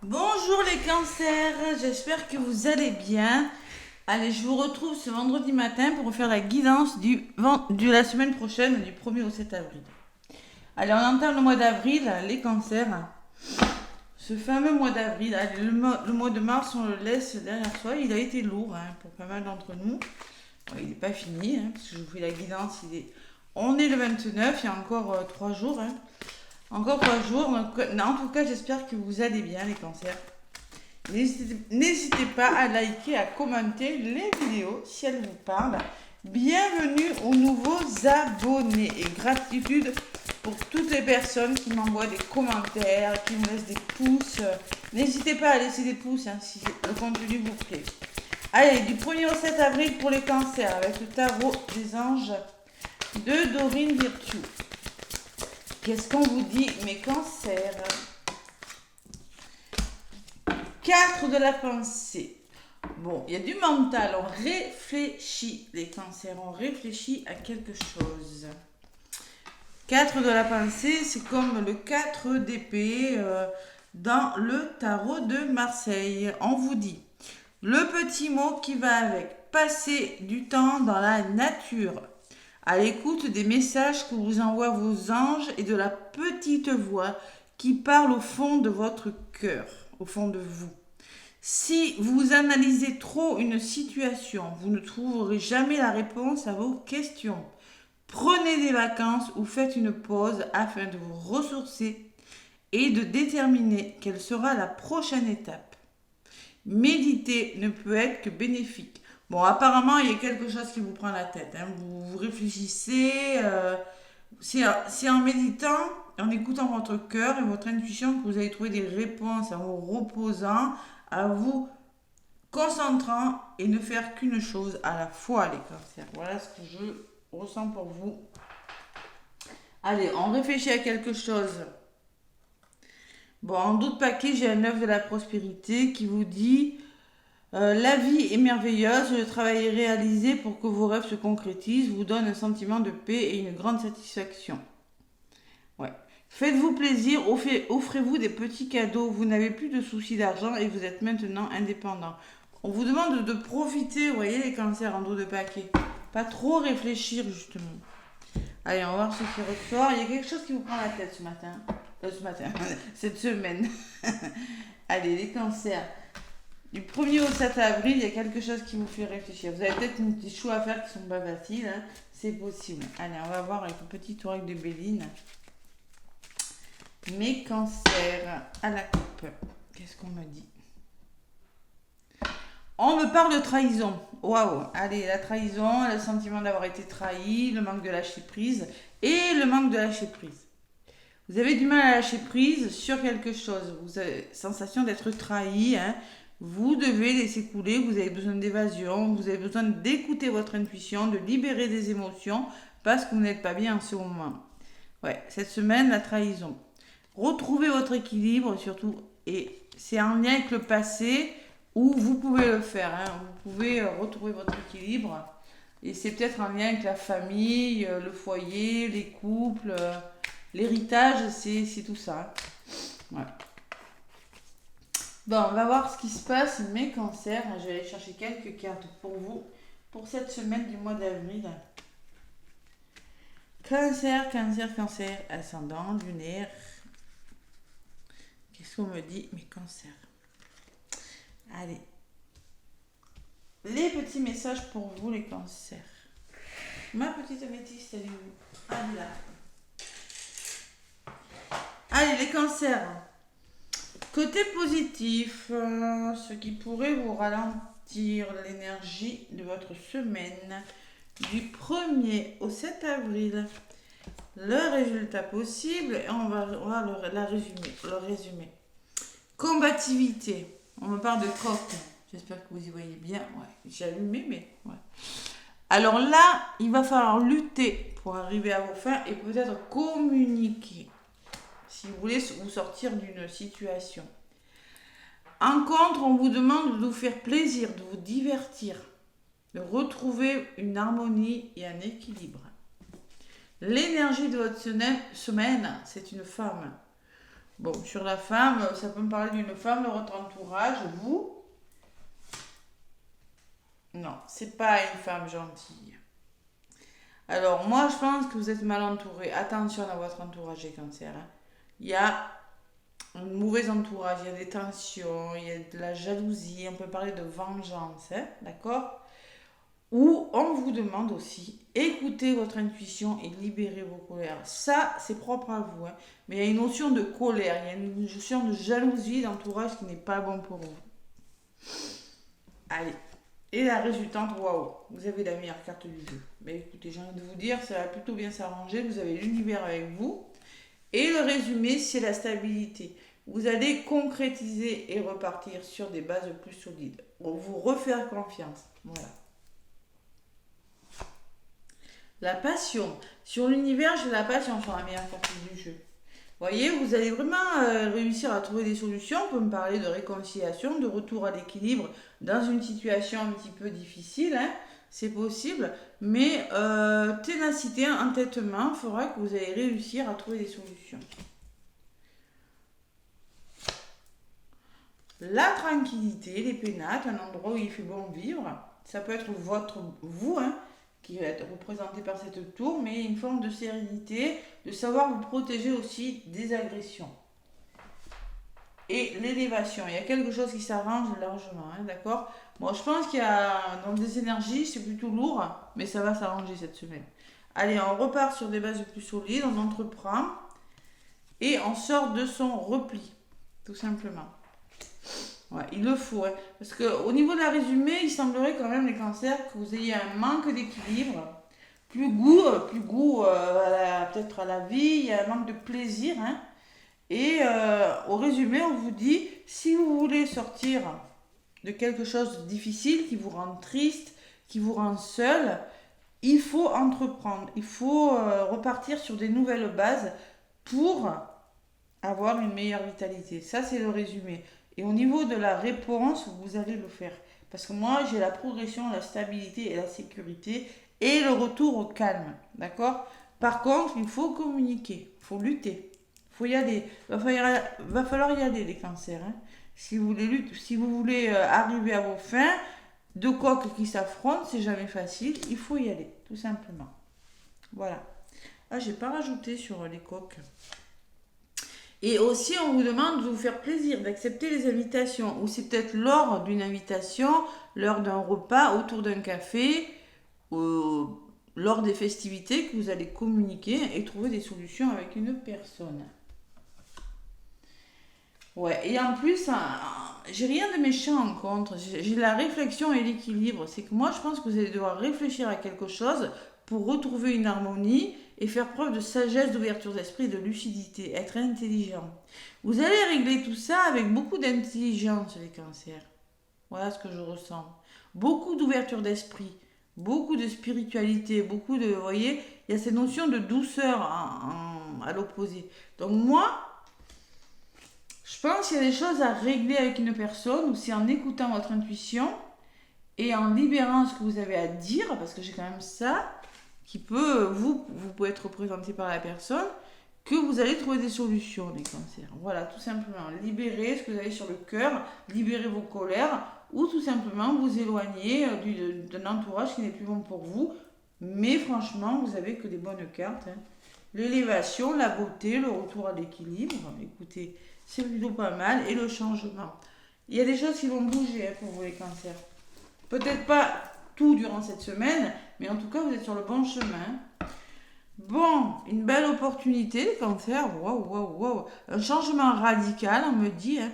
Bonjour les cancers, j'espère que vous allez bien. Allez, je vous retrouve ce vendredi matin pour faire la guidance de la semaine prochaine, du 1er au 7 avril. Allez, on entame le mois d'avril, les cancers. Ce fameux mois d'avril, allez, le mois de mars, on le laisse derrière soi. Il a été lourd pour pas mal d'entre nous. Bon, il n'est pas fini, parce que je vous fais la guidance. On est le 29, il y a encore 3 jours. Encore 3 jours. Donc, en tout cas, j'espère que vous allez bien, les cancers. N'hésitez pas à liker, à commenter les vidéos si elles vous parlent. Bienvenue aux nouveaux abonnés et gratitude pour toutes les personnes qui m'envoient des commentaires, qui me laissent des pouces. N'hésitez pas à laisser des pouces si le contenu vous plaît. Allez, du 1er au 7 avril pour les cancers avec le tarot des anges de Dorine Virtue. Qu'est-ce qu'on vous dit, mes cancers? 4 de la pensée. Bon, il y a du mental, on réfléchit, les cancers, on réfléchit à quelque chose. 4 de la pensée, c'est comme le 4 d'épée dans le tarot de Marseille. On vous dit, le petit mot qui va avec, passer du temps dans la nature, à l'écoute des messages que vous envoient vos anges et de la petite voix qui parle au fond de votre cœur, au fond de vous. Si vous analysez trop une situation, vous ne trouverez jamais la réponse à vos questions. Prenez des vacances ou faites une pause afin de vous ressourcer et de déterminer quelle sera la prochaine étape. Méditer ne peut être que bénéfique. Bon, apparemment, il y a quelque chose qui vous prend la tête. Vous réfléchissez. C'est en méditant, en écoutant votre cœur et votre intuition que vous allez trouver des réponses en vous reposant, à vous concentrant et ne faire qu'une chose à la fois, les cancers. Voilà ce que je ressens pour vous. Allez, on réfléchit à quelque chose. Bon, en d'autres paquets, j'ai un œuf de la prospérité qui vous dit la vie est merveilleuse, le travail est réalisé pour que vos rêves se concrétisent, vous donne un sentiment de paix et une grande satisfaction. Ouais. Faites-vous plaisir, offrez-vous des petits cadeaux, vous n'avez plus de soucis d'argent et vous êtes maintenant indépendant. On vous demande de profiter, vous voyez les cancers en dos de paquet. Pas trop réfléchir justement. Allez, on va voir ce qui ressort. Il y a quelque chose qui vous prend la tête ce matin. Cette semaine. Allez, les cancers. Du 1er au 7 avril, il y a quelque chose qui vous fait réfléchir. Vous avez peut-être des choix à faire qui sont pas faciles. C'est possible. Allez, on va voir avec le petit oreille de Béline. Mes cancers à la coupe. Qu'est-ce qu'on me dit? On me parle de trahison. Waouh. Allez, la trahison, le sentiment d'avoir été trahi, le manque de lâcher prise et le manque de lâcher prise. Vous avez du mal à lâcher prise sur quelque chose. Vous avez la sensation d'être trahi. Vous devez laisser couler. Vous avez besoin d'évasion. Vous avez besoin d'écouter votre intuition, de libérer des émotions parce que vous n'êtes pas bien en ce moment. Ouais, cette semaine, la trahison. Retrouvez votre équilibre surtout. Et c'est en lien avec le passé où vous pouvez le faire. Vous pouvez retrouver votre équilibre. Et c'est peut-être en lien avec la famille, le foyer, les couples. L'héritage, c'est tout ça. Ouais. Bon, on va voir ce qui se passe, mes cancers. Je vais aller chercher quelques cartes pour vous, pour cette semaine du mois d'avril. Cancer, cancer, cancer, ascendant, lunaire. Qu'est-ce qu'on me dit, mes cancers? Allez. Les petits messages pour vous, les cancers. Ma petite améthyste, elle est où? Allez là. Allez, les cancers. Côté positif, ce qui pourrait vous ralentir l'énergie de votre semaine du 1er au 7 avril. Le résultat possible, on va le résumer. Combativité. On me parle de coq. J'espère que vous y voyez bien. Ouais, j'ai allumé, mais ouais. Alors là, il va falloir lutter pour arriver à vos fins et peut-être communiquer si vous voulez vous sortir d'une situation. En contre, on vous demande de vous faire plaisir, de vous divertir, de retrouver une harmonie et un équilibre. L'énergie de votre semaine, c'est une femme. Bon, sur la femme, ça peut me parler d'une femme de votre entourage. Vous? Non, c'est pas une femme gentille. Alors, moi, je pense que vous êtes mal entouré. Attention à votre entourage, les cancers, hein. Il y a un mauvais entourage, il y a des tensions, il y a de la jalousie, on peut parler de vengeance, hein, d'accord? Ou on vous demande aussi, écoutez votre intuition et libérez vos colères. Ça, c'est propre à vous, hein. Mais il y a une notion de colère, il y a une notion de jalousie d'entourage qui n'est pas bon pour vous. Allez. Et la résultante, waouh, vous avez la meilleure carte du jeu. Mais écoutez, j'ai envie de vous dire, ça va plutôt bien s'arranger. Vous avez l'univers avec vous. Et le résumé, c'est la stabilité. Vous allez concrétiser et repartir sur des bases plus solides. Pour vous refaire confiance. Voilà. La passion. Sur l'univers, j'ai la passion sur la meilleure partie du jeu. Vous voyez, vous allez vraiment réussir à trouver des solutions. On peut me parler de réconciliation, de retour à l'équilibre dans une situation un petit peu difficile, hein. C'est possible. Mais ténacité, entêtement fera que vous allez réussir à trouver des solutions. La tranquillité, les pénates, un endroit où il fait bon vivre. Ça peut être vous, hein, qui va être représenté par cette tour, mais une forme de sérénité, de savoir vous protéger aussi des agressions. Et l'élévation, il y a quelque chose qui s'arrange largement, hein, d'accord? Bon, je pense qu'il y a donc des énergies, c'est plutôt lourd, mais ça va s'arranger cette semaine. Allez, on repart sur des bases plus solides, on entreprend et on sort de son repli, tout simplement. Ouais, il le faut, hein. Parce qu'au niveau de la résumé, il semblerait quand même, les cancers, que vous ayez un manque d'équilibre, plus goût peut-être à la vie, il y a un manque de plaisir, hein. Et au résumé, on vous dit, si vous voulez sortir de quelque chose de difficile, qui vous rend triste, qui vous rend seul, il faut entreprendre, il faut repartir sur des nouvelles bases pour avoir une meilleure vitalité. Ça, c'est le résumé. Et au niveau de la réponse, vous allez le faire. Parce que moi, j'ai la progression, la stabilité et la sécurité et le retour au calme. D'accord? Par contre, il faut communiquer, il faut lutter, il faut y aller. Va falloir y aller, les cancers, hein. Si vous voulez, si vous voulez arriver à vos fins, deux coqs qui s'affrontent, c'est jamais facile. Il faut y aller, tout simplement. Voilà. Ah, j'ai pas rajouté sur les coqs. Et aussi, on vous demande de vous faire plaisir, d'accepter les invitations. Ou c'est peut-être lors d'une invitation, lors d'un repas, autour d'un café, lors des festivités que vous allez communiquer et trouver des solutions avec une personne. Ouais, et en plus, j'ai rien de méchant en contre. J'ai la réflexion et l'équilibre. C'est que moi, je pense que vous allez devoir réfléchir à quelque chose pour retrouver une harmonie et faire preuve de sagesse, d'ouverture d'esprit, de lucidité, être intelligent. Vous allez régler tout ça avec beaucoup d'intelligence, les cancers. Voilà ce que je ressens. Beaucoup d'ouverture d'esprit, beaucoup de spiritualité, beaucoup de... Vous voyez, il y a cette notion de douceur à l'opposé. Donc moi, je pense qu'il y a des choses à régler avec une personne, ou c'est en écoutant votre intuition et en libérant ce que vous avez à dire, parce que j'ai quand même ça, qui peut, vous pouvez être représenté par la personne, que vous allez trouver des solutions, les cancers. Voilà, tout simplement. Libérez ce que vous avez sur le cœur, libérez vos colères, ou tout simplement vous éloigner d'un entourage qui n'est plus bon pour vous. Mais franchement, vous avez que des bonnes cartes, hein. L'élévation, la beauté, le retour à l'équilibre. Écoutez, c'est plutôt pas mal. Et le changement. Il y a des choses qui vont bouger, hein, pour vous, les cancers. Peut-être pas tout durant cette semaine, mais en tout cas, vous êtes sur le bon chemin. Bon, une belle opportunité, les cancers. Waouh, waouh, waouh. Un changement radical, on me dit, hein.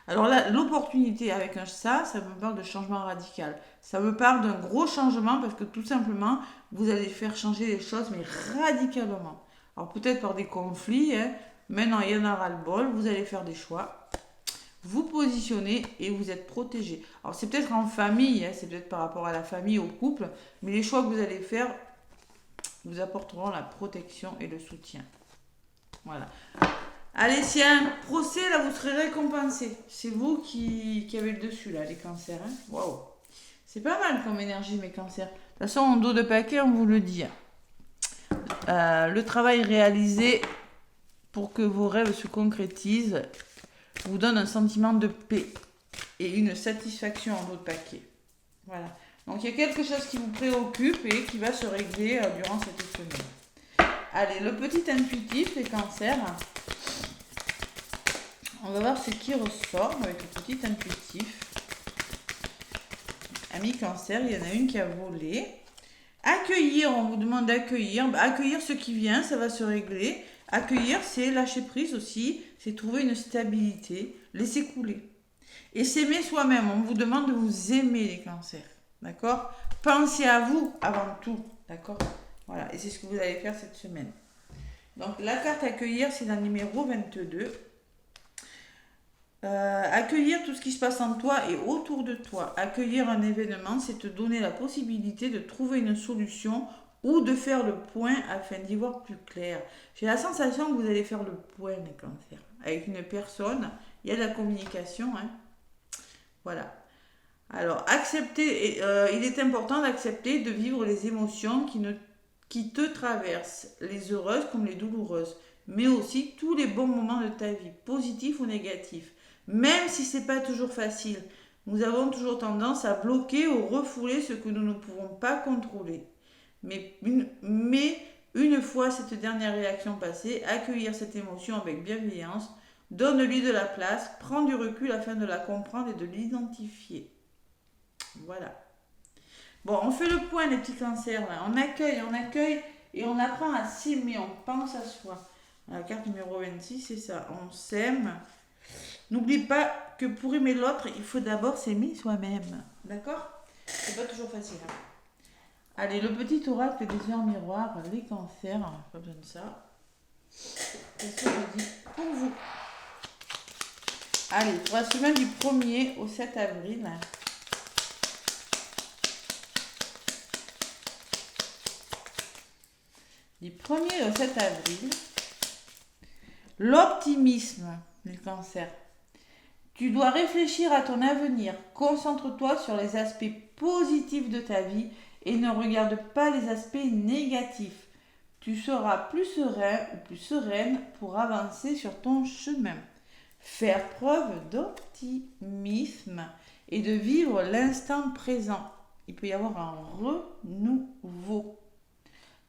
Alors là, l'opportunité avec ça me parle de changement radical. Ça me parle d'un gros changement parce que tout simplement, vous allez faire changer les choses, mais radicalement. Alors peut-être par des conflits, hein. Maintenant il y en a ras-le-bol, vous allez faire des choix. Vous positionnez et vous êtes protégé. Alors c'est peut-être en famille, hein, c'est peut-être par rapport à la famille, au couple, mais les choix que vous allez faire vous apporteront la protection et le soutien. Voilà. Allez, s'il y a un procès, là, vous serez récompensé. C'est vous qui avez le dessus, là, les cancers, hein. Waouh. C'est pas mal comme énergie, mes cancers. De toute façon, en dos de paquet, on vous le dit. Le travail réalisé pour que vos rêves se concrétisent, vous donne un sentiment de paix et une satisfaction en votre paquet. Voilà. Donc il y a quelque chose qui vous préoccupe et qui va se régler durant cette semaine. Allez, le petit intuitif, les cancers. On va voir ce qui ressort avec le petit intuitif. Ami cancer, il y en a une qui a volé. Accueillir, on vous demande d'accueillir. Accueillir ce qui vient, ça va se régler. Accueillir, c'est lâcher prise aussi. C'est trouver une stabilité. Laisser couler. Et s'aimer soi-même. On vous demande de vous aimer, les cancers. D'accord? Pensez à vous avant tout. D'accord? Voilà. Et c'est ce que vous allez faire cette semaine. Donc, la carte accueillir, c'est la numéro 22. Accueillir tout ce qui se passe en toi et autour de toi. Accueillir un événement, c'est te donner la possibilité de trouver une solution ou de faire le point afin d'y voir plus clair. J'ai la sensation que vous allez faire le point, les cancers. Avec une personne, il y a de la communication. Hein. Voilà. Alors, accepter, il est important d'accepter de vivre les émotions qui te traversent, les heureuses comme les douloureuses, mais aussi tous les bons moments de ta vie, positifs ou négatifs. Même si ce n'est pas toujours facile, nous avons toujours tendance à bloquer ou refouler ce que nous ne pouvons pas contrôler. Mais une fois cette dernière réaction passée, accueillir cette émotion avec bienveillance, donne-lui de la place, prends du recul afin de la comprendre et de l'identifier. Voilà. Bon, on fait le point, les petits cancers. Là. On accueille et on apprend à s'aimer, on pense à soi. La carte numéro 26, c'est ça. On s'aime. N'oublie pas que pour aimer l'autre, il faut d'abord s'aimer soi-même. D'accord? C'est pas toujours facile. Hein. Allez, le petit oracle des yeux en miroir, les cancers, pas besoin de ça. Qu'est-ce que je dis pour vous? Allez, pour la semaine du 1er au 7 avril. Du 1er au 7 avril, l'optimisme, les cancers. Tu dois réfléchir à ton avenir. Concentre-toi sur les aspects positifs de ta vie et ne regarde pas les aspects négatifs. Tu seras plus serein ou plus sereine pour avancer sur ton chemin. Faire preuve d'optimisme et de vivre l'instant présent. Il peut y avoir un renouveau.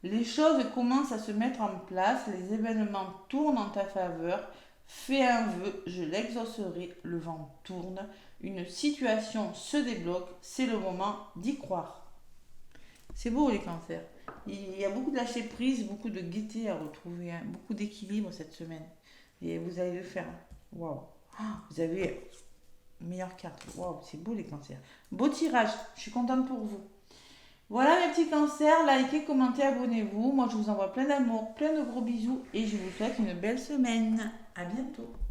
Les choses commencent à se mettre en place, les événements tournent en ta faveur. Fais un vœu, je l'exaucerai, le vent tourne, une situation se débloque, c'est le moment d'y croire. C'est beau les cancers. Il y a beaucoup de lâcher prise, beaucoup de gaieté à retrouver, hein, beaucoup d'équilibre cette semaine. Et vous allez le faire. Waouh. Vous avez une meilleure carte. Waouh, c'est beau les cancers. Beau tirage, je suis contente pour vous. Voilà mes petits cancers, likez, commentez, abonnez-vous. Moi je vous envoie plein d'amour, plein de gros bisous et je vous souhaite une belle semaine. À bientôt.